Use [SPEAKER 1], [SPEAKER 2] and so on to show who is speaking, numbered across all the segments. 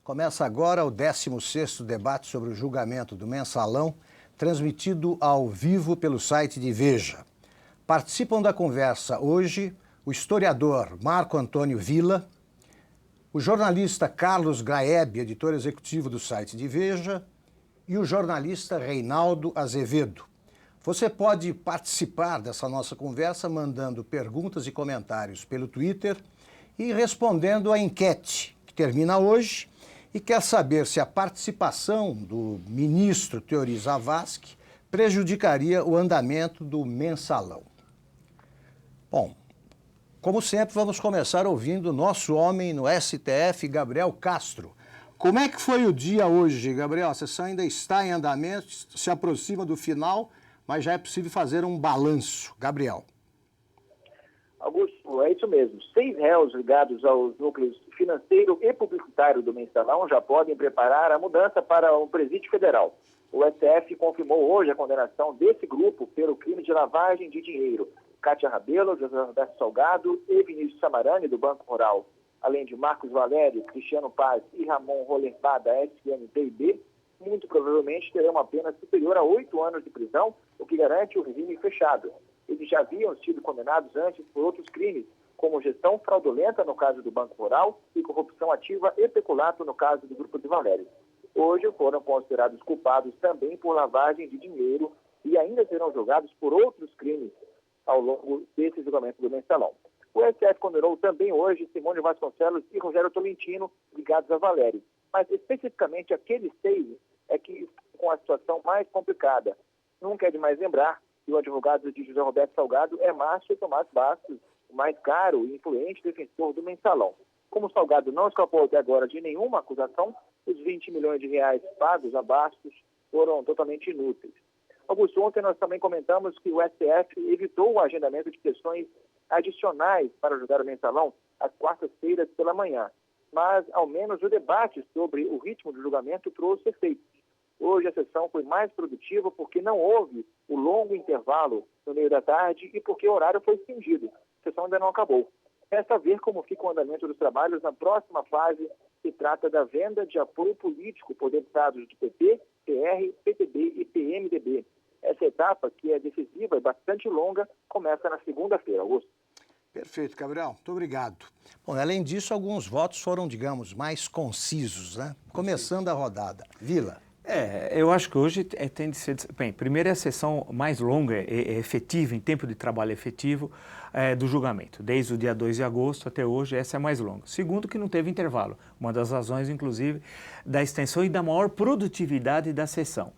[SPEAKER 1] Começa agora o 16º debate sobre o julgamento do Mensalão, transmitido ao vivo pelo site de Veja. Participam da conversa hoje o historiador Marco Antônio Villa, o jornalista Carlos Graeb, editor executivo do site de Veja, e o jornalista Reinaldo Azevedo. Você pode participar dessa nossa conversa mandando perguntas e comentários pelo Twitter e respondendo à enquete, que termina hoje, e quer saber se a participação do ministro Teori Zavascki prejudicaria o andamento do Mensalão. Bom, como sempre, vamos começar ouvindo o nosso homem no STF, Gabriel Castro. Como é que foi o dia hoje, Gabriel? A sessão ainda está em andamento, se aproxima do final, mas já é possível fazer um balanço. Gabriel.
[SPEAKER 2] Augusto, é isso mesmo. 6 réus ligados aos núcleos financeiro e publicitário do Mensalão já podem preparar a mudança para o Presídio Federal. O STF confirmou hoje a condenação desse grupo pelo crime de lavagem de dinheiro. Cátia Rabelo, José Roberto Salgado e Vinícius Samarani, do Banco Rural, além de Marcos Valério, Cristiano Paz e Ramon Rollerbach, da SMPIB, muito provavelmente terão uma pena superior a 8 anos de prisão, o que garante o regime fechado. Eles já haviam sido condenados antes por outros crimes, como gestão fraudulenta no caso do Banco Rural e corrupção ativa e peculato no caso do Grupo de Valério. Hoje foram considerados culpados também por lavagem de dinheiro e ainda serão julgados por outros crimes ao longo desse julgamento do Mensalão. O STF condenou também hoje Simone Vasconcelos e Rogério Tolentino, ligados a Valério. Mas especificamente aqueles 6 é que estão com a situação mais complicada. Nunca é demais lembrar que o advogado de José Roberto Salgado é Márcio Tomás Bastos, o mais caro e influente defensor do Mensalão. Como o Salgado não escapou até agora de nenhuma acusação, os 20 milhões de reais pagos a Bastos foram totalmente inúteis. Augusto, ontem nós também comentamos que o STF evitou o agendamento de sessões adicionais para julgar o Mensalão às quartas-feiras pela manhã. Mas, ao menos, o debate sobre o ritmo do julgamento trouxe efeitos. Hoje a sessão foi mais produtiva porque não houve o longo intervalo no meio da tarde e porque o horário foi extendido. A sessão ainda não acabou. Resta ver como fica o andamento dos trabalhos na próxima fase, que trata da venda de apoio político por deputados do PP, PR, PTB e PMDB. Essa etapa, que é decisiva e bastante longa, começa na segunda-feira, Augusto.
[SPEAKER 1] Perfeito, Gabriel. Muito obrigado. Bom, além disso, alguns votos foram, digamos, mais concisos, né? Começando a rodada. Vila.
[SPEAKER 3] Eu acho que hoje tem de ser... Bem, primeiro é a sessão mais longa e efetiva, em tempo de trabalho efetivo, do julgamento. Desde o dia 2 de agosto até hoje, essa é a mais longa. Segundo, que não teve intervalo. Uma das razões, inclusive, da extensão e da maior produtividade da sessão.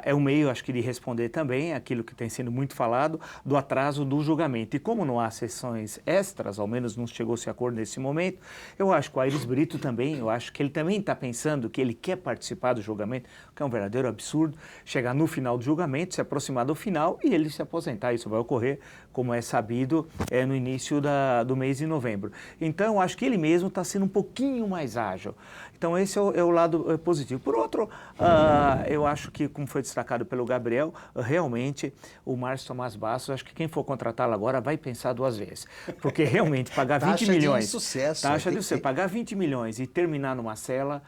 [SPEAKER 3] É um meio, acho que, de responder também aquilo que tem sido muito falado, do atraso do julgamento. E como não há sessões extras, ao menos não chegou-se a acordo nesse momento, eu acho que o Aires Brito também, eu acho que ele também está pensando que ele quer participar do julgamento, que é um verdadeiro absurdo, chegar no final do julgamento, se aproximar do final e ele se aposentar. Isso vai ocorrer, como é sabido, no início do mês de novembro. Então, eu acho que ele mesmo está sendo um pouquinho mais ágil. Então, esse é o lado positivo. Por outro, eu acho que, como foi destacado pelo Gabriel, realmente o Márcio Tomás Bastos, acho que quem for contratá-lo agora vai pensar 2 vezes. Porque realmente pagar 20 milhões... Taxa de sucesso. Pagar 20 milhões e terminar numa cela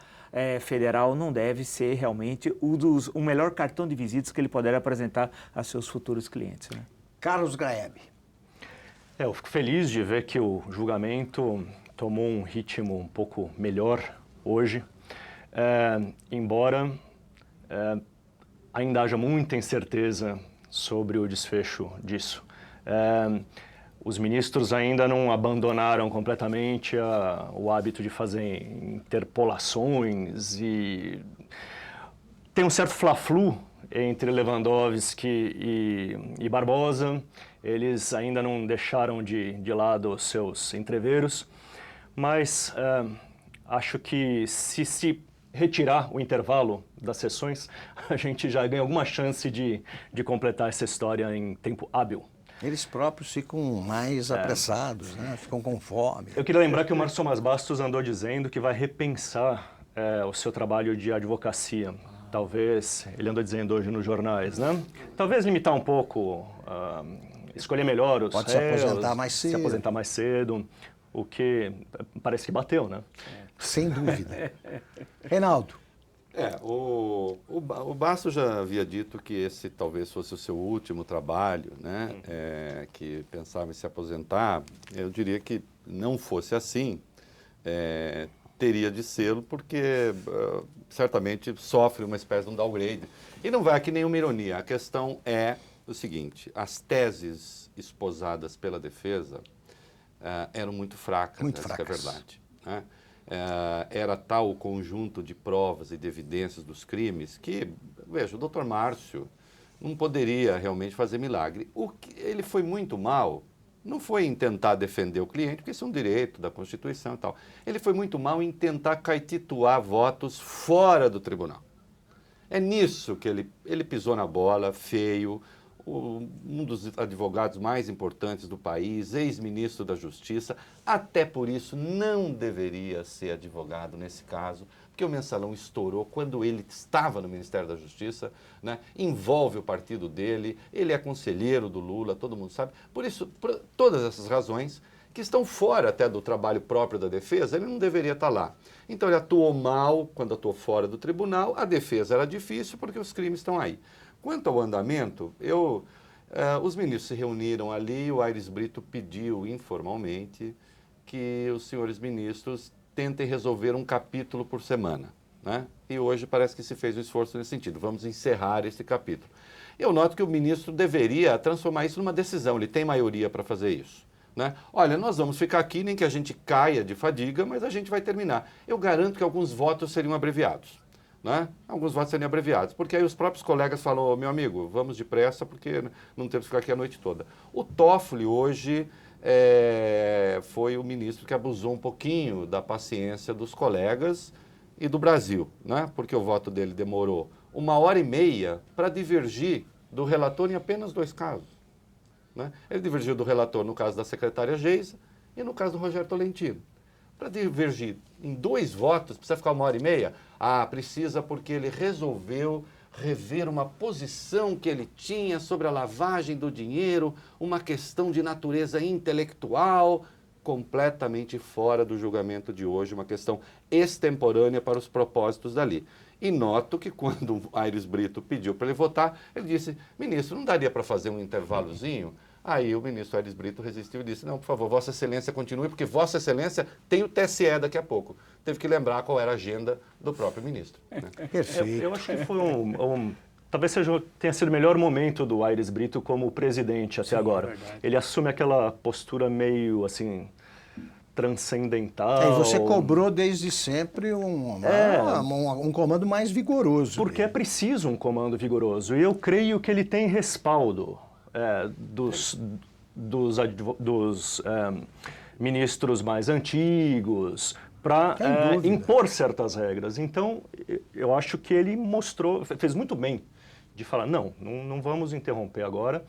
[SPEAKER 3] federal não deve ser realmente o melhor cartão de visitas que ele puder apresentar a seus futuros clientes, né?
[SPEAKER 1] Carlos Graeb.
[SPEAKER 4] Eu fico feliz de ver que o julgamento tomou um ritmo um pouco melhor hoje, embora ainda haja muita incerteza sobre o desfecho disso. Os ministros ainda não abandonaram completamente o hábito de fazer interpolações e tem um certo fla-flu entre Lewandowski e Barbosa. Eles ainda não deixaram de lado os seus entreveros, mas acho que se retirar o intervalo das sessões, a gente já ganha alguma chance de completar essa história em tempo hábil.
[SPEAKER 1] Eles próprios ficam mais apressados, né? Ficam com fome.
[SPEAKER 4] Eu queria lembrar que o Márcio Tomás Bastos andou dizendo que vai repensar o seu trabalho de advocacia. Talvez, ele andou dizendo hoje nos jornais, né? Talvez limitar um pouco, escolher melhor os
[SPEAKER 1] Pode
[SPEAKER 4] réus,
[SPEAKER 1] se aposentar mais cedo.
[SPEAKER 4] Se aposentar mais cedo, o que parece que bateu, né?
[SPEAKER 1] Sem dúvida. Reinaldo.
[SPEAKER 5] O Basso já havia dito que esse talvez fosse o seu último trabalho, né? Que pensava em se aposentar. Eu diria que não fosse assim, teria de ser, porque certamente sofre uma espécie de um downgrade. E não vai aqui nenhuma ironia. A questão é o seguinte: as teses esposadas pela defesa eram muito fracas, essa é a verdade, né? Era tal o conjunto de provas e de evidências dos crimes que, veja, o doutor Márcio não poderia realmente fazer milagre. O que ele foi muito mal não foi em tentar defender o cliente, porque isso é um direito da Constituição e tal. Ele foi muito mal em tentar caetituar votos fora do tribunal. É nisso que ele pisou na bola, feio. Um dos advogados mais importantes do país, ex-ministro da Justiça, até por isso não deveria ser advogado nesse caso, porque o mensalão estourou quando ele estava no Ministério da Justiça, né? Envolve o partido dele, ele é conselheiro do Lula, todo mundo sabe. Por isso, por todas essas razões, que estão fora até do trabalho próprio da defesa, ele não deveria estar lá. Então ele atuou mal quando atuou fora do tribunal, a defesa era difícil porque os crimes estão aí. Quanto ao andamento, os ministros se reuniram ali e o Aires Brito pediu informalmente que os senhores ministros tentem resolver um capítulo por semana, né? E hoje parece que se fez um esforço nesse sentido. Vamos encerrar esse capítulo. Eu noto que o ministro deveria transformar isso numa decisão, ele tem maioria para fazer isso, né? Olha, nós vamos ficar aqui, nem que a gente caia de fadiga, mas a gente vai terminar. Eu garanto que alguns votos seriam abreviados, né? Alguns votos seriam abreviados, porque aí os próprios colegas falam: meu amigo, vamos depressa, porque não temos que ficar aqui a noite toda. O Toffoli hoje foi o ministro que abusou um pouquinho da paciência dos colegas e do Brasil, né? Porque o voto dele demorou 1h30 para divergir do relator em apenas 2 casos, né? Ele divergiu do relator no caso da secretária Geisa e no caso do Rogério Tolentino. Para divergir em 2 votos, precisa ficar 1h30? Precisa, porque ele resolveu rever uma posição que ele tinha sobre a lavagem do dinheiro, uma questão de natureza intelectual, completamente fora do julgamento de hoje, uma questão extemporânea para os propósitos dali. E noto que quando o Aires Brito pediu para ele votar, ele disse: ministro, não daria para fazer um intervalozinho? Aí o ministro Aires Brito resistiu e disse: não, por favor, Vossa Excelência continue, porque Vossa Excelência tem o TSE daqui a pouco. Teve que lembrar qual era a agenda do próprio ministro, né?
[SPEAKER 1] Perfeito.
[SPEAKER 4] Eu acho que foi talvez tenha sido o melhor momento do Aires Brito como presidente até agora. Ele assume aquela postura meio assim transcendental.
[SPEAKER 1] E você cobrou desde sempre um comando mais vigoroso.
[SPEAKER 4] Porque é preciso um comando vigoroso. E eu creio que ele tem respaldo dos ministros mais antigos para impor certas regras. Então, eu acho que ele fez muito bem de falar: não vamos interromper agora.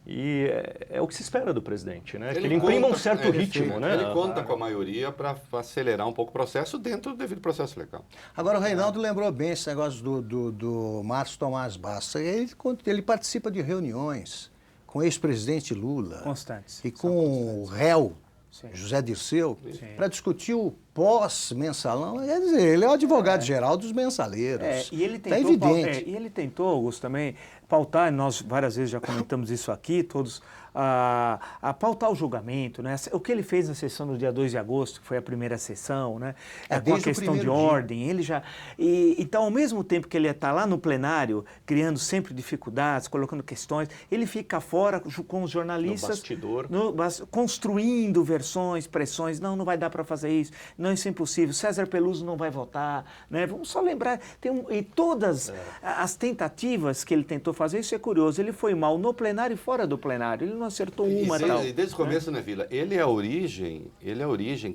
[SPEAKER 4] E é o que se espera do presidente, né? Que ele imprima um certo ritmo, né?
[SPEAKER 5] Ele conta com a maioria para acelerar um pouco o processo dentro do devido processo legal.
[SPEAKER 1] Agora, o Reinaldo lembrou bem esse negócio do Márcio Tomás Bassa. Ele participa de reuniões com o ex-presidente Lula.
[SPEAKER 3] Constantes.
[SPEAKER 1] E com o réu, José Dirceu, para discutir o pós-mensalão. Quer dizer, ele é o advogado-geral dos mensaleiros.
[SPEAKER 3] E ele tentou,
[SPEAKER 1] tá evidente.
[SPEAKER 3] E ele tentou, Augusto, também pautar, nós várias vezes já comentamos isso aqui, todos, a pautar o julgamento, né? O que ele fez na sessão no dia 2 de agosto, que foi a primeira sessão, né? Com a questão de ordem, ele já... então, ao mesmo tempo que ele está lá no plenário, criando sempre dificuldades, colocando questões, ele fica fora com os jornalistas...
[SPEAKER 4] No bastidor.
[SPEAKER 3] Construindo versões, pressões, não vai dar para fazer isso, não, isso é impossível, César Peluso não vai votar, né? Vamos só lembrar, e todas as tentativas que ele tentou fazer, isso é curioso, ele foi mal no plenário e fora do plenário, ele não acertou uma tal.
[SPEAKER 5] E desde o começo, né, Vila? Ele é a origem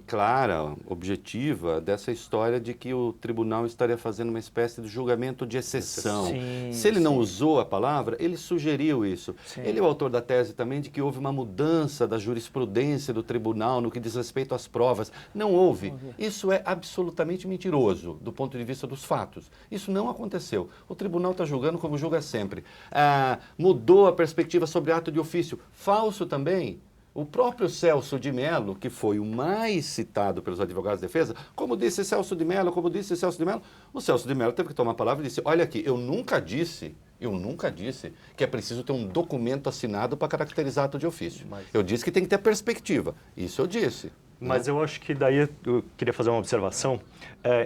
[SPEAKER 5] clara, objetiva, dessa história de que o tribunal estaria fazendo uma espécie de julgamento de exceção. Se ele não usou a palavra, ele sugeriu isso. Ele é o autor da tese também de que houve uma mudança da jurisprudência do tribunal no que diz respeito às provas. Não houve. Isso é absolutamente mentiroso do ponto de vista dos fatos. Isso não aconteceu. O tribunal está julgando como julga sempre. Mudou a perspectiva sobre ato de ofício. Falso também. O próprio Celso de Mello, que foi o mais citado pelos advogados de defesa, como disse Celso de Mello, o Celso de Mello teve que tomar a palavra e disse, olha aqui, eu nunca disse que é preciso ter um documento assinado para caracterizar ato de ofício. Eu disse que tem que ter perspectiva. Isso eu disse.
[SPEAKER 4] Mas eu acho que daí eu queria fazer uma observação.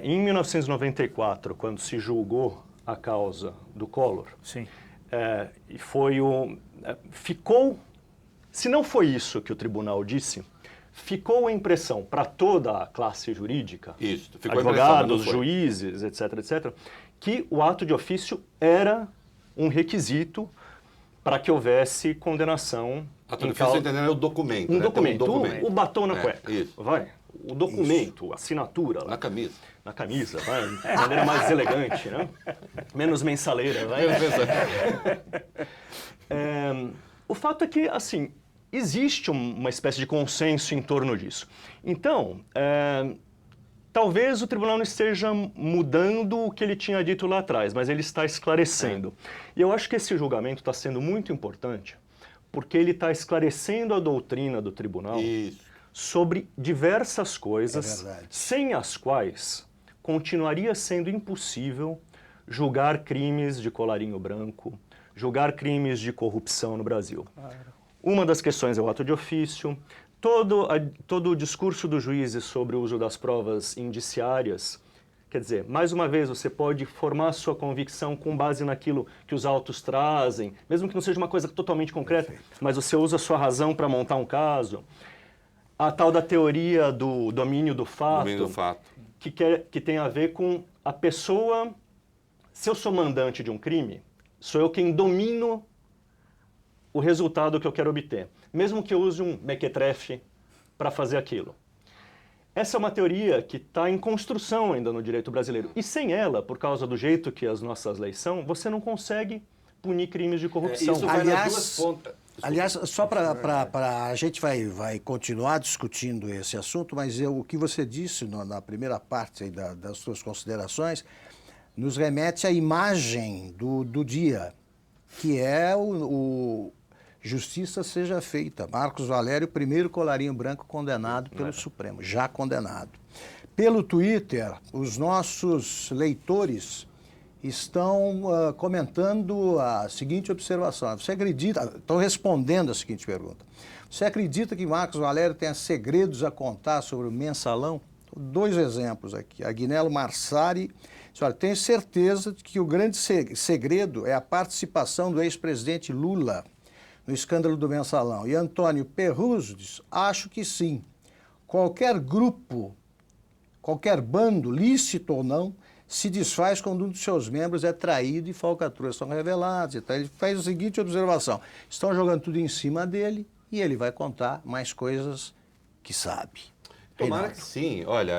[SPEAKER 4] Em 1994, quando se julgou a causa do Collor,
[SPEAKER 3] Sim.
[SPEAKER 4] Ficou, se não foi isso que o tribunal disse, ficou a impressão para toda a classe jurídica,
[SPEAKER 5] Isso, ficou
[SPEAKER 4] advogados,
[SPEAKER 5] a impressão,
[SPEAKER 4] juízes, etc., que o ato de ofício era um requisito para que houvesse condenação.
[SPEAKER 5] Ato de ofício, entendendo, é o documento.
[SPEAKER 4] Um
[SPEAKER 5] né?
[SPEAKER 4] documento,
[SPEAKER 5] documento.
[SPEAKER 4] O batom na cueca.
[SPEAKER 5] Isso.
[SPEAKER 4] Vai. O documento, a assinatura.
[SPEAKER 5] Na camisa.
[SPEAKER 4] Na camisa, vai. De maneira mais elegante, né? Menos mensaleira, vai. O fato é que, assim, existe uma espécie de consenso em torno disso. Então, talvez o tribunal não esteja mudando o que ele tinha dito lá atrás, mas ele está esclarecendo. E eu acho que esse julgamento está sendo muito importante, porque ele está esclarecendo a doutrina do tribunal sobre diversas coisas, sem as quais continuaria sendo impossível julgar crimes de colarinho branco, julgar crimes de corrupção no Brasil. Uma das questões é o ato de ofício. Todo o discurso dos juízes sobre o uso das provas indiciárias, quer dizer, mais uma vez, você pode formar sua convicção com base naquilo que os autos trazem, mesmo que não seja uma coisa totalmente concreta, mas você usa a sua razão para montar um caso. A tal da teoria do domínio do fato, que tem a ver com a pessoa... Se eu sou mandante de um crime, sou eu quem domino o resultado que eu quero obter, mesmo que eu use um mequetrefe para fazer aquilo. Essa é uma teoria que está em construção ainda no direito brasileiro. E sem ela, por causa do jeito que as nossas leis são, você não consegue punir crimes de corrupção.
[SPEAKER 5] Isso vai nas duas pontas.
[SPEAKER 1] Aliás, só para a gente vai continuar discutindo esse assunto, mas o que você disse na primeira parte aí das suas considerações nos remete à imagem do dia, que é o justiça seja feita. Marcos Valério, primeiro colarinho branco condenado pelo Supremo, já condenado. Pelo Twitter, os nossos leitores estão comentando a seguinte observação. Você acredita, estão respondendo a seguinte pergunta. Você acredita que Marcos Valério tenha segredos a contar sobre o mensalão? Dois exemplos aqui. Agnello Marsari diz, olha, tenho certeza de que o grande segredo é a participação do ex-presidente Lula no escândalo do mensalão. E Antônio Perruso diz, acho que sim. Qualquer grupo, qualquer bando, lícito ou não, se desfaz quando um dos seus membros é traído e falcatruas são reveladas. Então ele faz a seguinte observação, estão jogando tudo em cima dele e ele vai contar mais coisas que sabe.
[SPEAKER 5] Tomara que sim. Olha,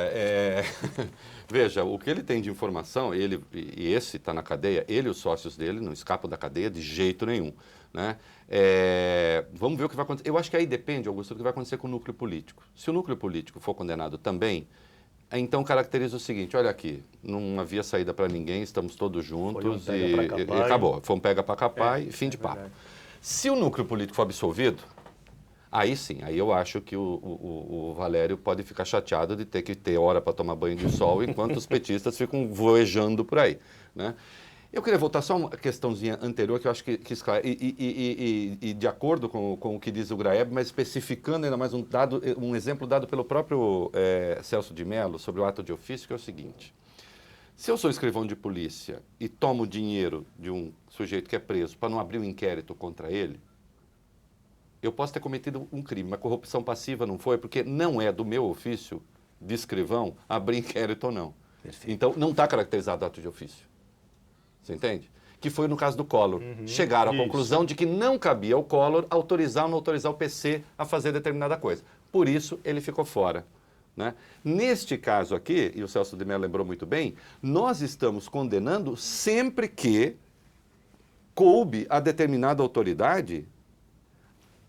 [SPEAKER 5] veja, o que ele tem de informação, e esse está na cadeia, ele e os sócios dele não escapam da cadeia de jeito nenhum. Né? Vamos ver o que vai acontecer. Eu acho que aí depende, Augusto, do que vai acontecer com o núcleo político. Se o núcleo político for condenado também, então caracteriza o seguinte, olha aqui, não havia saída para ninguém, estamos todos juntos e acabou. Foi um pega para capar e fim de papo. Verdade. Se o núcleo político for absolvido, aí sim, aí eu acho que o Valério pode ficar chateado de ter que ter hora para tomar banho de sol enquanto os petistas ficam voejando por aí. Né? Eu queria voltar só uma questãozinha anterior que eu acho que e de acordo com o que diz o Graeb, mas especificando ainda mais um exemplo dado pelo próprio Celso de Mello sobre o ato de ofício, que é o seguinte. Se eu sou escrivão de polícia e tomo dinheiro de um sujeito que é preso para não abrir um inquérito contra ele, eu posso ter cometido um crime, mas corrupção passiva não foi, porque não é do meu ofício de escrivão abrir inquérito ou não. Perfeito. Então, não está caracterizado ato de ofício. Você entende? Que foi no caso do Collor. Chegaram à conclusão de que não cabia ao Collor autorizar ou não autorizar o PC a fazer determinada coisa. Por isso, ele ficou fora. Né? Neste caso aqui, e o Celso de Mello lembrou muito bem, nós estamos condenando sempre que coube a determinada autoridade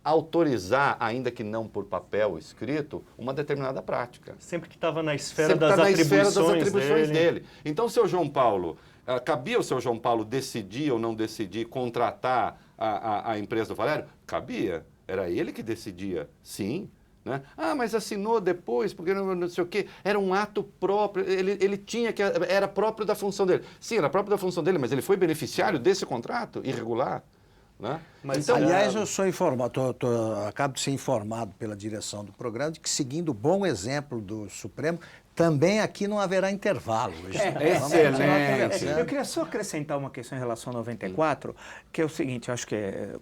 [SPEAKER 5] autorizar, ainda que não por papel escrito, uma determinada prática.
[SPEAKER 4] Sempre que estava na esfera das atribuições
[SPEAKER 5] dele. Então, o seu João Paulo, cabia o seu João Paulo decidir ou não decidir contratar a empresa do Valério? Cabia. Era ele que decidia, sim. Né? Ah, mas assinou depois, porque não sei o quê. Era um ato próprio, ele tinha que... Era próprio da função dele. Sim, era próprio da função dele, mas ele foi beneficiário desse contrato irregular. Né?
[SPEAKER 4] Mas,
[SPEAKER 5] então,
[SPEAKER 1] aliás, eu sou informado, acabo de ser informado pela direção do programa de que, seguindo o bom exemplo do Supremo, também aqui não haverá intervalo.
[SPEAKER 5] Excelente.
[SPEAKER 3] Eu queria só acrescentar uma questão em relação a 94, que é o seguinte, eu acho que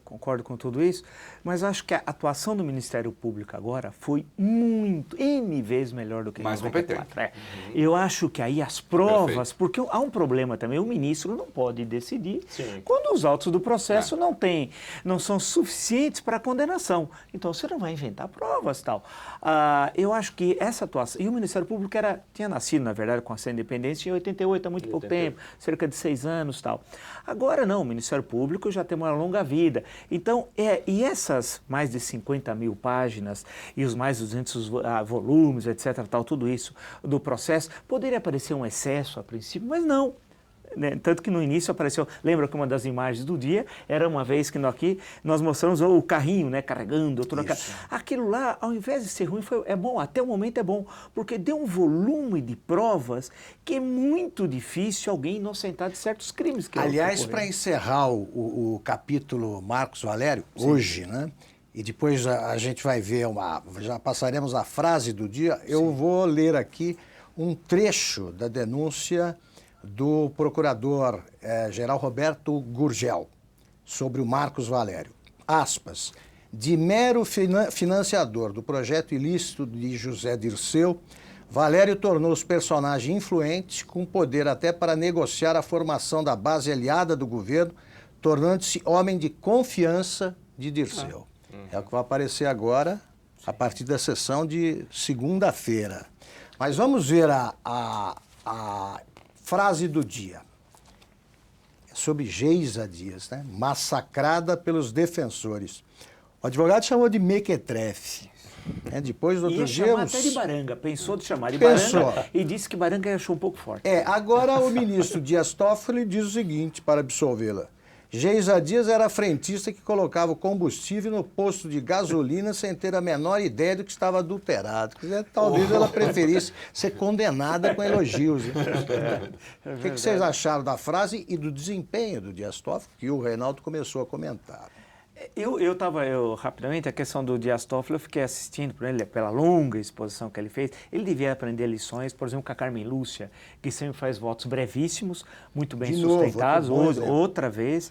[SPEAKER 3] concordo com tudo isso, mas eu acho que a atuação do Ministério Público agora foi muito, N vezes melhor do que em
[SPEAKER 5] mais
[SPEAKER 3] 94.
[SPEAKER 5] competente.
[SPEAKER 3] Eu acho que aí as provas,
[SPEAKER 5] Perfeito.
[SPEAKER 3] porque há um problema também, o ministro não pode decidir
[SPEAKER 4] Sim.
[SPEAKER 3] quando os autos do processo não são suficientes para a condenação. Então você não vai inventar provas e tal. Eu acho que essa atuação, e o Ministério Público tinha nascido, na verdade, com a sua independência em 88, há muito pouco tempo, cerca de 6 anos e tal. Agora não, o Ministério Público já tem uma longa vida. Então, e essas mais de 50 mil páginas e os mais 200 volumes, etc., tal, tudo isso do processo, poderia parecer um excesso a princípio, mas não. Né? Tanto que no início apareceu, lembra que uma das imagens do dia era uma vez que nós mostramos o carrinho, né, carregando, aquilo lá, ao invés de ser ruim, é bom, até o momento é bom, porque deu um volume de provas que é muito difícil alguém inocentar de certos crimes.
[SPEAKER 1] Aliás, para encerrar o capítulo Marcos Valério, hoje, né, e depois a gente vai ver, já passaremos a frase do dia, eu vou ler aqui um trecho da denúncia do procurador-geral Roberto Gurgel, sobre o Marcos Valério. Aspas, de mero financiador do projeto ilícito de José Dirceu, Valério tornou-se personagem influente, com poder até para negociar a formação da base aliada do governo, tornando-se homem de confiança de Dirceu. É o que vai aparecer agora, a partir da sessão de segunda-feira. Mas vamos ver a frase do dia. É sobre Geisa Dias, né? Massacrada pelos defensores. O advogado chamou de mequetrefe. Depois do outro dia...
[SPEAKER 3] até de Baranga, pensou de chamar de Baranga e disse que Baranga achou um pouco forte.
[SPEAKER 1] Agora o ministro Dias Toffoli diz o seguinte para absolvê-la. Geisa Dias era a frentista que colocava o combustível no posto de gasolina sem ter a menor ideia do que estava adulterado. Quer dizer, talvez ela preferisse ser condenada com elogios. O que vocês acharam da frase e do desempenho do Dias Toffoli, que o Reinaldo começou a comentar?
[SPEAKER 3] Rapidamente, a questão do Dias Toffoli, eu fiquei assistindo por ele, pela longa exposição que ele fez. Ele devia aprender lições, por exemplo, com a Carmen Lúcia, que sempre faz votos brevíssimos, muito bem sustentados, outra vez,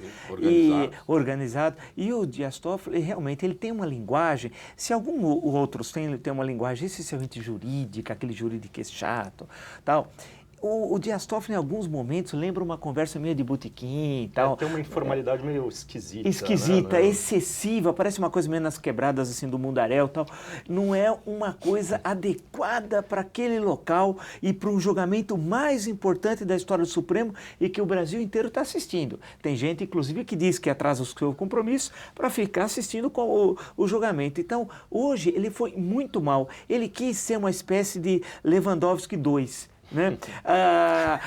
[SPEAKER 3] organizado. E o Dias Toffoli, realmente, ele tem uma linguagem, se outros têm, ele tem uma linguagem excessivamente jurídica, aquele jurídico chato, tal. O Dias Toffoli, em alguns momentos, lembra uma conversa meio de botequim e tal.
[SPEAKER 4] Tem uma informalidade meio esquisita.
[SPEAKER 3] Esquisita,
[SPEAKER 4] né?
[SPEAKER 3] excessiva, parece uma coisa meio nas quebradas assim, do mundaréu e tal. Não é uma coisa adequada para aquele local e para um julgamento mais importante da história do Supremo e que o Brasil inteiro está assistindo. Tem gente, inclusive, que diz que atrasa o seu compromisso para ficar assistindo com o julgamento. Então, hoje, ele foi muito mal. Ele quis ser uma espécie de Lewandowski 2. Né?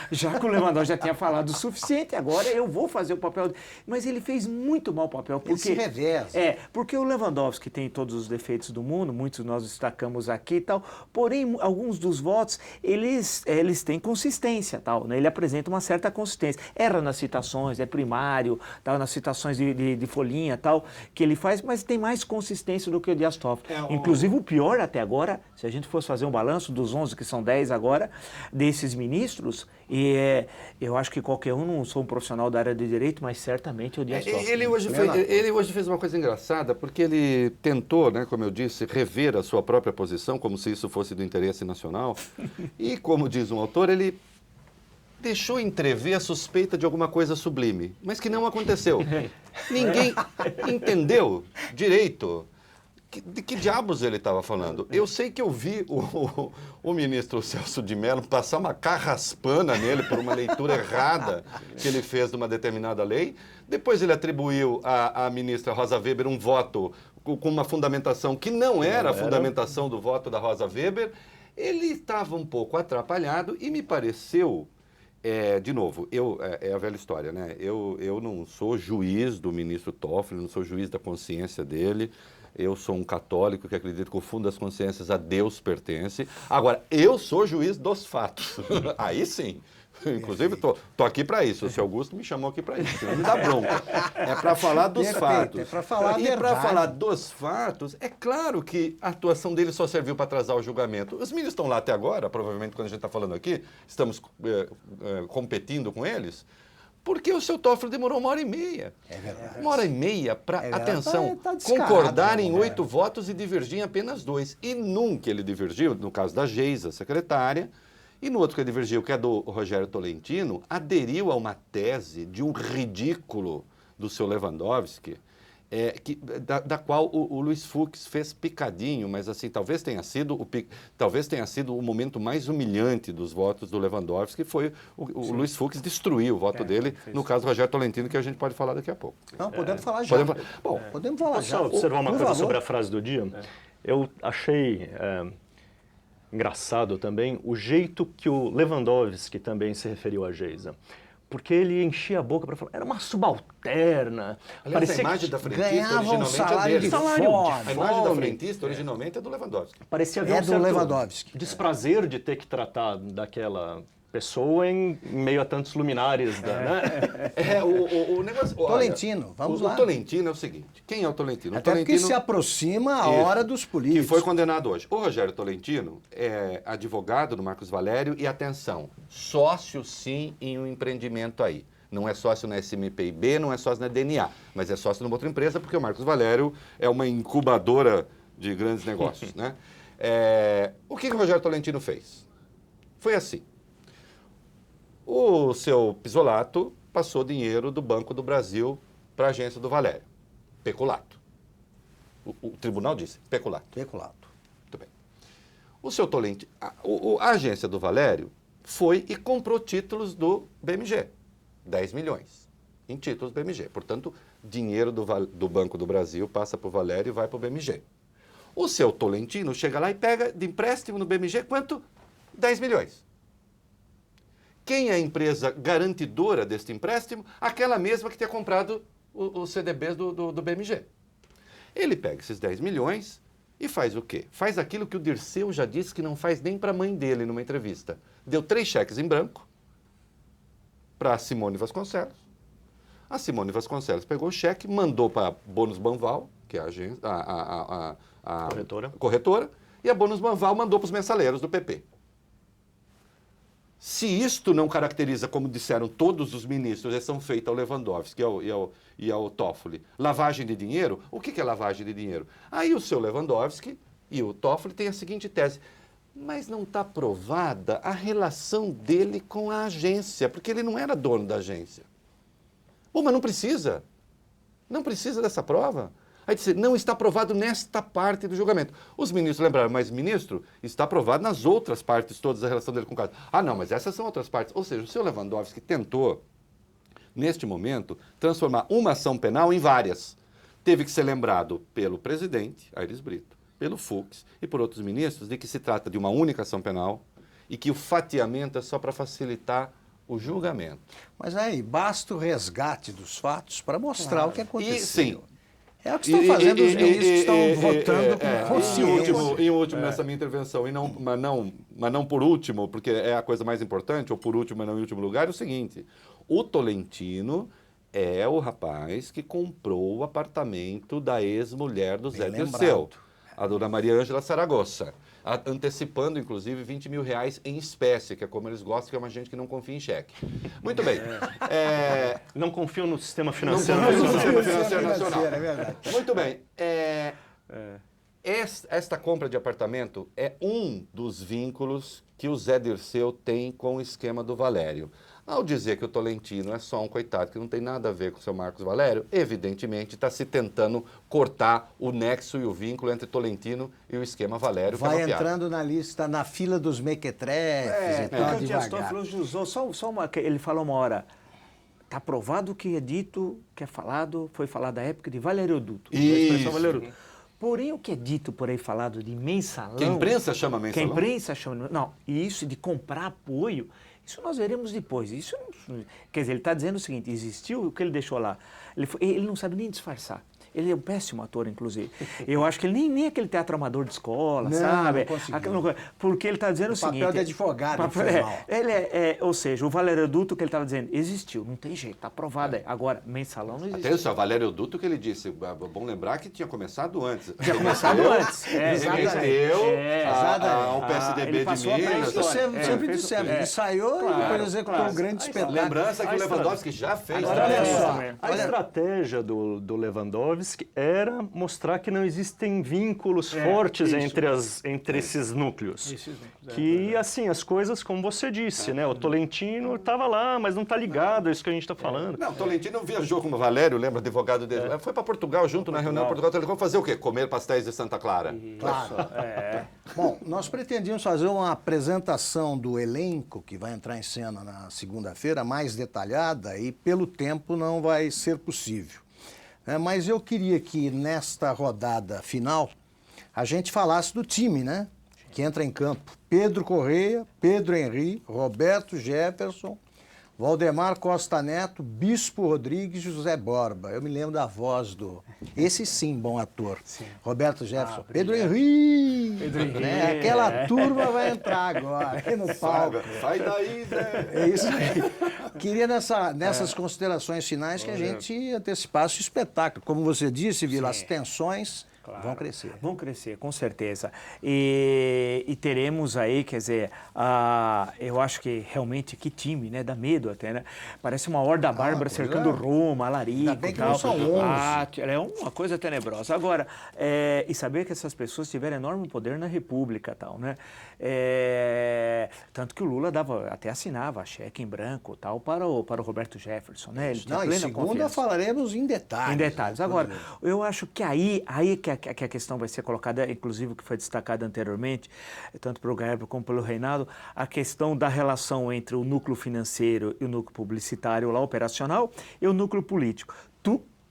[SPEAKER 3] Já que o Lewandowski já tinha falado o suficiente, agora eu vou fazer o papel. Mas ele fez muito mal o papel. Porque,
[SPEAKER 1] ele se reveza.
[SPEAKER 3] Porque o Lewandowski tem todos os defeitos do mundo, muitos nós destacamos aqui e tal, porém, alguns dos votos, eles têm consistência, tal, né? Ele apresenta uma certa consistência. Erra nas citações, é primário, tal, nas citações de folhinha, tal, que ele faz, mas tem mais consistência do que o Dias Toffoli. Inclusive, o pior até agora, se a gente fosse fazer um balanço dos 11, que são 10 agora, desses ministros, e eu acho que qualquer um, não sou um profissional da área de direito, mas certamente o Dias Toffoli.
[SPEAKER 5] Ele hoje fez uma coisa engraçada, porque ele tentou, né, como eu disse, rever a sua própria posição, como se isso fosse do interesse nacional, e como diz um autor, ele deixou entrever a suspeita de alguma coisa sublime, mas que não aconteceu. Ninguém entendeu direito de que diabos ele estava falando. Eu sei que eu vi o ministro Celso de Mello passar uma carraspana nele por uma leitura errada que ele fez de uma determinada lei. Depois ele atribuiu à ministra Rosa Weber um voto com uma fundamentação que não era a fundamentação do voto da Rosa Weber. Ele estava um pouco atrapalhado e me pareceu... de novo, é a velha história, né? Eu não sou juiz do ministro Toffoli, não sou juiz da consciência dele. Eu sou um católico que acredita que o fundo das consciências a Deus pertence. Agora, eu sou juiz dos fatos. Aí sim. Inclusive, tô aqui para isso. O seu Augusto me chamou aqui para isso. Senão me dá bronca. É para falar dos fatos.
[SPEAKER 1] É para falar a
[SPEAKER 5] E
[SPEAKER 1] verdade.
[SPEAKER 5] para falar dos fatos, é claro que a atuação dele só serviu para atrasar o julgamento. Os ministros estão lá até agora, provavelmente quando a gente está falando aqui, estamos competindo com eles. Porque o seu Toffoli demorou 1h30.
[SPEAKER 1] É verdade.
[SPEAKER 5] 1h30 para,
[SPEAKER 1] verdade.
[SPEAKER 5] atenção,
[SPEAKER 1] Tá descarado,
[SPEAKER 5] concordar
[SPEAKER 1] né,
[SPEAKER 5] em
[SPEAKER 1] Roberto?
[SPEAKER 5] 8 votos e divergir em apenas 2. E nunca ele divergiu, no caso da Geisa, secretária, e no outro que ele divergiu, que é do Rogério Tolentino, aderiu a uma tese de um ridículo do seu Lewandowski, da qual o Luiz Fux fez picadinho, mas assim, talvez tenha sido o momento mais humilhante dos votos do Lewandowski, que foi o Luiz Fux destruiu o voto dele, no caso do Rogério Tolentino, que a gente pode falar daqui a pouco.
[SPEAKER 1] Não, podemos falar já.
[SPEAKER 5] Bom,
[SPEAKER 1] Podemos falar
[SPEAKER 4] Posso
[SPEAKER 1] já.
[SPEAKER 4] só observar uma
[SPEAKER 1] Por
[SPEAKER 4] coisa
[SPEAKER 1] favor.
[SPEAKER 4] sobre a frase do dia? Eu achei engraçado também o jeito que o Lewandowski também se referiu à Geisa. Porque ele enchia a boca para falar, era uma subalterna.
[SPEAKER 5] aliás, a
[SPEAKER 4] parecia
[SPEAKER 5] imagem
[SPEAKER 4] que
[SPEAKER 5] da frentista
[SPEAKER 1] ganhava um
[SPEAKER 5] originalmente
[SPEAKER 1] salário
[SPEAKER 5] é
[SPEAKER 1] de
[SPEAKER 5] dele.
[SPEAKER 1] fome.
[SPEAKER 5] A imagem da frentista originalmente é do Lewandowski.
[SPEAKER 4] parecia haver
[SPEAKER 1] É
[SPEAKER 4] um
[SPEAKER 1] do
[SPEAKER 4] certo
[SPEAKER 1] Lewandowski.
[SPEAKER 4] desprazer de ter que tratar daquela pessoa em meio a tantos luminares. Né?
[SPEAKER 5] O negócio... olha,
[SPEAKER 1] Tolentino, vamos lá.
[SPEAKER 5] O Tolentino é o seguinte, quem é o Tolentino?
[SPEAKER 1] Até
[SPEAKER 5] o
[SPEAKER 1] porque
[SPEAKER 5] Tolentino
[SPEAKER 1] se aproxima a
[SPEAKER 5] Isso.
[SPEAKER 1] hora dos
[SPEAKER 5] que
[SPEAKER 1] políticos.
[SPEAKER 5] foi condenado hoje. O Rogério Tolentino é advogado do Marcos Valério e, atenção, sócio sim em um empreendimento aí. Não é sócio na SMPIB, não é sócio na DNA, mas é sócio numa outra empresa porque o Marcos Valério é uma incubadora de grandes negócios, né? O que o Rogério Tolentino fez? Foi assim. O seu Pisolato passou dinheiro do Banco do Brasil para a agência do Valério. Peculato. O tribunal disse peculato.
[SPEAKER 1] Peculado.
[SPEAKER 5] Muito bem. O seu Tolentino, a agência do Valério foi e comprou títulos do BMG. 10 milhões em títulos do BMG. Portanto, dinheiro do Banco do Brasil passa para o Valério e vai para o BMG. O seu Tolentino chega lá e pega de empréstimo no BMG quanto? 10 milhões. Quem é a empresa garantidora deste empréstimo? Aquela mesma que tinha comprado os CDBs do BMG. Ele pega esses 10 milhões e faz o quê? Faz aquilo que o Dirceu já disse que não faz nem para a mãe dele numa entrevista. Deu 3 cheques em branco para a Simone Vasconcelos. A Simone Vasconcelos pegou o cheque, mandou para a Bônus Banval, que é a corretora, e a Bônus Banval mandou para os mensaleiros do PP. Se isto não caracteriza, como disseram todos os ministros, exceção feita ao Lewandowski e ao Toffoli, lavagem de dinheiro, o que é lavagem de dinheiro? Aí o seu Lewandowski e o Toffoli têm a seguinte tese, mas não está provada a relação dele com a agência, porque ele não era dono da agência. Bom, mas não precisa. Não precisa dessa prova. Aí disse, não está provado nesta parte do julgamento. Os ministros lembraram, mas ministro, está provado nas outras partes todas a relação dele com o caso. Ah, não, mas essas são outras partes. Ou seja, o seu Lewandowski tentou, neste momento, transformar uma ação penal em várias. Teve que ser lembrado pelo presidente, Aires Brito, pelo Fux e por outros ministros, de que se trata de uma única ação penal e que o fatiamento é só para facilitar o julgamento.
[SPEAKER 1] Mas aí, basta o resgate dos fatos para mostrar o que aconteceu.
[SPEAKER 5] E, sim.
[SPEAKER 1] É o que estão fazendo os ministros que estão votando com consciência.
[SPEAKER 5] Em último nessa minha intervenção, mas não por último, porque é a coisa mais importante, ou por último, mas não em último lugar, é o seguinte, o Tolentino é o rapaz que comprou o apartamento da ex-mulher do Zé Dirceu, a dona Maria Ângela Saragossa, antecipando, inclusive, 20 mil reais em espécie, que é como eles gostam, que é uma gente que não confia em cheque. Muito bem.
[SPEAKER 4] Não confio no sistema financeiro
[SPEAKER 5] Não confio no
[SPEAKER 4] nacional.
[SPEAKER 5] sistema financeiro nacional.
[SPEAKER 1] É verdade.
[SPEAKER 5] Muito bem. Esta compra de apartamento é um dos vínculos que o Zé Dirceu tem com o esquema do Valério. Ao dizer que o Tolentino é só um coitado que não tem nada a ver com o seu Marcos Valério, evidentemente está se tentando cortar o nexo e o vínculo entre Tolentino e o esquema Valério.
[SPEAKER 1] Vai
[SPEAKER 5] que é uma piada.
[SPEAKER 1] entrando na lista, na fila dos mequetrefes e tal,
[SPEAKER 3] Porque o Dias
[SPEAKER 1] devagar.
[SPEAKER 3] Toffoli usou só uma... Ele falou uma hora, está provado o que é dito, que é falado, foi falado da época de Valério Duto. A expressão
[SPEAKER 5] Isso.
[SPEAKER 3] Valério Duto. Porém, o que é dito por aí falado de mensalão...
[SPEAKER 5] Que a imprensa chama
[SPEAKER 3] Que a
[SPEAKER 5] mensalão?
[SPEAKER 3] imprensa chama... Não, e isso de comprar apoio, isso nós veremos depois. Quer dizer, ele está dizendo o seguinte, existiu o que ele deixou lá. Ele não sabe nem disfarçar. Ele é um péssimo ator, inclusive. Eu acho que ele nem aquele teatro amador de escola,
[SPEAKER 1] Não,
[SPEAKER 3] sabe?
[SPEAKER 1] não conseguiu.
[SPEAKER 3] Porque ele está dizendo o seguinte...
[SPEAKER 1] papel de advogado, foi mal.
[SPEAKER 3] Ou seja, o Valério Duto que ele estava dizendo, existiu, não tem jeito, está aprovado aí. Agora, mensalão não existe.
[SPEAKER 5] Até o Valério Duto que ele disse, bom lembrar que tinha começado antes.
[SPEAKER 3] Tinha começado antes.
[SPEAKER 5] Remeteu ao PSDB de Minas.
[SPEAKER 1] Sempre dissemos, ele ensaiou e depois executou um grande espetáculo.
[SPEAKER 5] Lembrança que o Lewandowski já fez.
[SPEAKER 1] Olha só,
[SPEAKER 4] A estratégia do Lewandowski era mostrar que não existem vínculos fortes entre esses núcleos. Que, assim, as coisas, como você disse, né? O Tolentino estava lá, mas não está ligado a isso que a gente está falando.
[SPEAKER 5] Não, o Tolentino viajou como Valério, lembra, advogado dele. Foi para Portugal junto na reunião de Portugal. Ele foi fazer o quê? Comer pastéis de Santa Clara.
[SPEAKER 1] Claro. Bom, nós pretendíamos fazer uma apresentação do elenco que vai entrar em cena na segunda-feira, mais detalhada, e pelo tempo não vai ser possível. Mas eu queria que nesta rodada final a gente falasse do time, né? Que entra em campo. Pedro Correia, Pedro Henry, Roberto Jefferson, Valdemar Costa Neto, Bispo Rodrigues e José Borba. Eu me lembro da voz do... Esse sim, bom ator. Sim. Roberto Jefferson. Pedro Henry!
[SPEAKER 3] Pedro Henry.
[SPEAKER 1] Né? Aquela turma vai entrar agora aí no palco.
[SPEAKER 5] Sai daí, Zé!
[SPEAKER 1] É isso aí. Queria nessas considerações finais que a gente antecipasse o espetáculo. Como você disse, Vila, as tensões... Claro. Vão crescer.
[SPEAKER 3] Vão crescer, com certeza. E teremos aí, quer dizer, eu acho que realmente que time, né? Dá medo até, né? Parece uma horda bárbara cercando Roma, Alarico.
[SPEAKER 1] Ainda bem que não são 11.
[SPEAKER 3] É uma coisa tenebrosa. Agora, e saber que essas pessoas tiveram enorme poder na República tal, né? Tanto que o Lula até assinava cheque em branco tal para o Roberto Jefferson, né? Ele tinha plena
[SPEAKER 1] segunda
[SPEAKER 3] confiança.
[SPEAKER 1] falaremos em detalhes.
[SPEAKER 3] Em detalhes. Agora, eu acho que aí que a questão vai ser colocada, inclusive o que foi destacado anteriormente, tanto pelo Gabriel como pelo Reinaldo, a questão da relação entre o núcleo financeiro e o núcleo publicitário lá operacional e o núcleo político.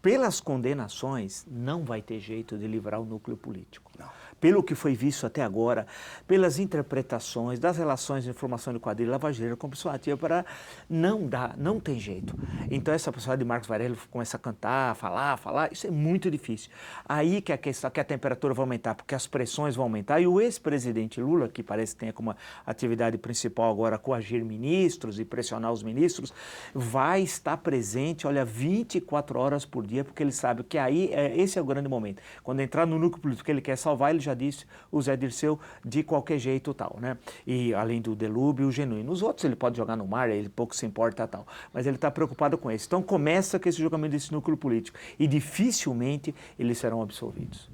[SPEAKER 3] Pelas condenações, não vai ter jeito de livrar o núcleo político. Não. Pelo que foi visto até agora, pelas interpretações das relações de informação de quadrilha, lavageira, comissão ativa, não tem jeito. Então essa pessoa de Marcos Varela começa a cantar, falar, isso é muito difícil. Aí que a temperatura vai aumentar, porque as pressões vão aumentar, e o ex-presidente Lula, que parece que tem como atividade principal agora coagir ministros e pressionar os ministros, vai estar presente, 24 horas por dia, porque ele sabe que aí, esse é o grande momento. Quando entrar no núcleo político que ele quer salvar, ele já disse, o Zé Dirceu, de qualquer jeito tal, né? E além do Delúbio, o Genuíno. Os outros ele pode jogar no mar, ele pouco se importa tal, mas ele está preocupado com esse. Então começa com esse julgamento desse núcleo político e dificilmente eles serão absolvidos.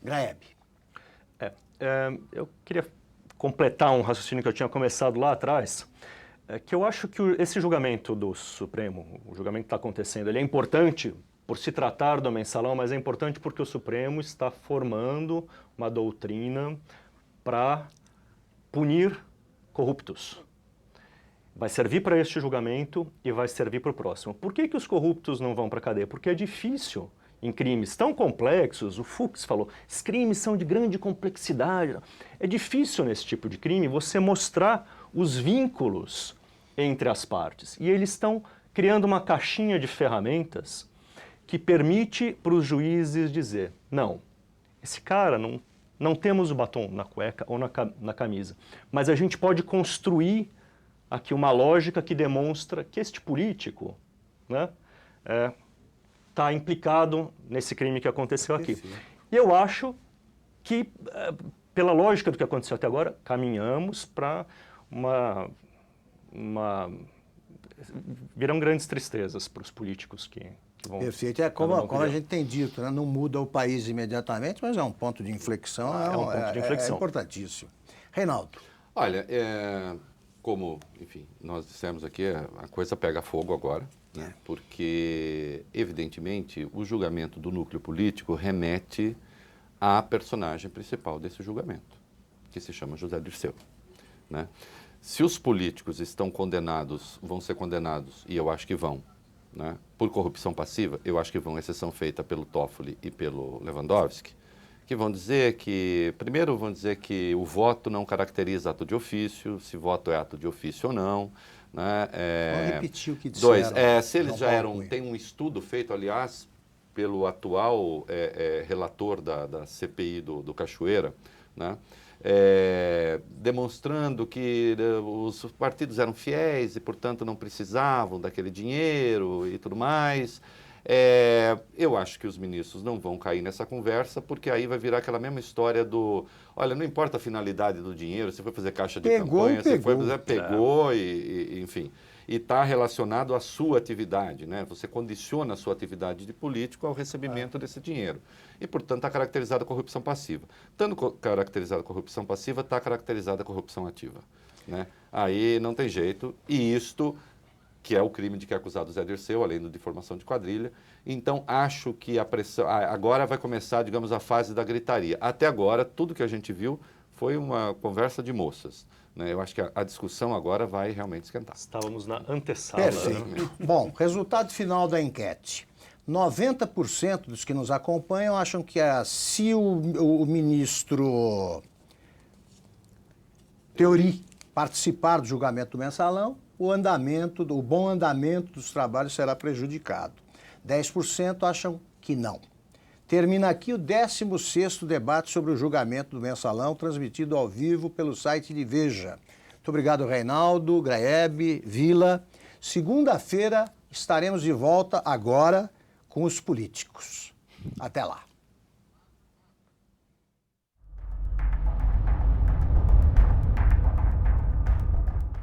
[SPEAKER 1] Graeb.
[SPEAKER 4] Eu queria completar um raciocínio que eu tinha começado lá atrás, que eu acho que esse julgamento do Supremo, o julgamento que está acontecendo, ele é importante por se tratar do mensalão, mas é importante porque o Supremo está formando uma doutrina para punir corruptos. Vai servir para este julgamento e vai servir para o próximo. Por que os corruptos não vão para a cadeia? Porque é difícil em crimes tão complexos, o Fux falou, os crimes são de grande complexidade. É difícil nesse tipo de crime você mostrar os vínculos entre as partes. E eles estão criando uma caixinha de ferramentas que permite para os juízes dizer, não, esse cara não temos o batom na cueca ou na camisa, mas a gente pode construir aqui uma lógica que demonstra que este político, né, está implicado nesse crime que aconteceu aqui. E eu acho que, pela lógica do que aconteceu até agora, caminhamos para virão grandes tristezas para os políticos que vão...
[SPEAKER 1] Perfeito. É como a gente tem dito, né? Não muda o país imediatamente, mas é um ponto de inflexão.
[SPEAKER 4] É um ponto de inflexão.
[SPEAKER 1] É importantíssimo. Reinaldo.
[SPEAKER 5] Olha, como, enfim, nós dissemos aqui, a coisa pega fogo agora, né? Porque, evidentemente, o julgamento do núcleo político remete à personagem principal desse julgamento, que se chama José Dirceu, né? Se os políticos estão condenados, vão ser condenados, e eu acho que vão, né, por corrupção passiva, eu acho que vão, exceção feita pelo Toffoli e pelo Lewandowski, que vão dizer que, primeiro vão dizer que o voto não caracteriza ato de ofício, se voto é ato de ofício ou não, né?
[SPEAKER 1] Vou repetir o que disseram.
[SPEAKER 5] Se eles já tem um estudo feito, aliás, pelo atual relator da CPI do Cachoeira, né? Demonstrando que os partidos eram fiéis e, portanto, não precisavam daquele dinheiro e tudo mais. Eu acho que os ministros não vão cair nessa conversa, porque aí vai virar aquela mesma história do... Olha, não importa a finalidade do dinheiro, você foi fazer caixa de campanha, você foi fazer, pegou e enfim... E está relacionado à sua atividade, né? Você condiciona a sua atividade de político ao recebimento desse dinheiro. E, portanto, está caracterizada a corrupção passiva. Estando caracterizada a corrupção passiva, está caracterizada a corrupção ativa, né? Aí não tem jeito. E isto, que é o crime de que é acusado o Zé Dirceu, além de formação de quadrilha. Então, acho que a pressão... Agora vai começar, digamos, a fase da gritaria. Até agora, tudo que a gente viu foi uma conversa de moças. Eu acho que a discussão agora vai realmente esquentar.
[SPEAKER 4] Estávamos na antessala.
[SPEAKER 1] Perfeito.
[SPEAKER 4] Né?
[SPEAKER 1] Bom, resultado final da enquete. 90% dos que nos acompanham acham que se o ministro Teori participar do julgamento do mensalão, o bom andamento dos trabalhos será prejudicado. 10% acham que não. Termina aqui o 16º debate sobre o julgamento do mensalão, transmitido ao vivo pelo site de Veja. Muito obrigado, Reinaldo, Graeb, Vila. Segunda-feira estaremos de volta agora com os políticos. Até lá.